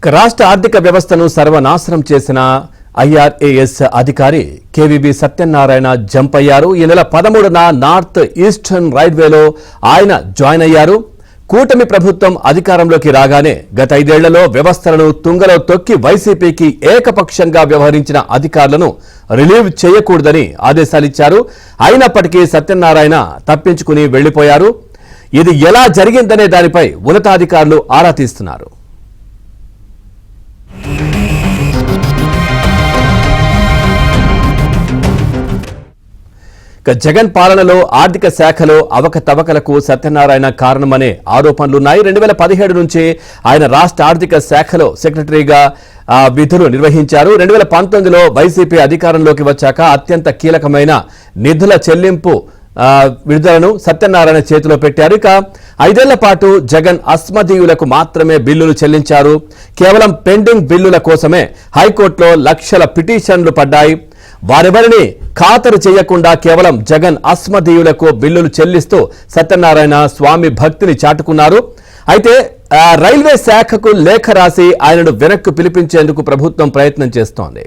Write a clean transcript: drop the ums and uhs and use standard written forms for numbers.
రాష్ట్ర ఆర్థిక వ్యవస్థను సర్వనాశనం చేసిన ఐఆర్ఏఎస్ అధికారి కేవీబీ సత్యనారాయణ జంప్ అయ్యారు. ఈ నెల 13న నార్త్ ఈస్టర్న్ రైల్వేలో ఆయన జాయిన్ అయ్యారు. కూటమి ప్రభుత్వం అధికారంలోకి రాగానే గత 5 ఏళ్లలో వ్యవస్థలను తుంగలో తొక్కి వైసీపీకి ఏకపక్షంగా వ్యవహరించిన అధికారులను రిలీవ్ చేయకూడదని ఆదేశాలిచ్చారు. అయినప్పటికీ సత్యనారాయణ తప్పించుకుని వెళ్లిపోయారు. ఇది ఎలా జరిగిందనే దానిపై ఉన్నతాధికారులు ఆరా తీస్తున్నారు. జగన్ పాలనలో ఆర్థిక శాఖలో అవకతవకలకు సత్యనారాయణ కారణమనే ఆరోపణలున్నాయి. 2017 నుంచి ఆయన రాష్ట్ర ఆర్థిక శాఖలో సెక్రటరీగా విధులు నిర్వహించారు. 2019లో వైసీపీ అధికారంలోకి వచ్చాక అత్యంత కీలకమైన నిధుల చెల్లింపు విడుదలను సత్యనారాయణ చేతిలో పెట్టారు. ఇక 5 ఏళ్ల పాటు జగన్ అస్మదీయులకు మాత్రమే బిల్లులు చెల్లించారు. కేవలం పెండింగ్ బిల్లుల కోసమే హైకోర్టులో లక్షల పిటిషన్లు పడ్డాయి. వారెవరిని ఖాతరు చేయకుండా కేవలం జగన్ అస్మదీయులకు బిల్లులు చెల్లిస్తూ సత్యనారాయణ స్వామి భక్తిని చాటుకున్నారు. అయితే రైల్వే శాఖకు లేఖ రాసి ఆయనను వెనక్కు పిలిపించేందుకు ప్రభుత్వం ప్రయత్నం చేస్తోంది.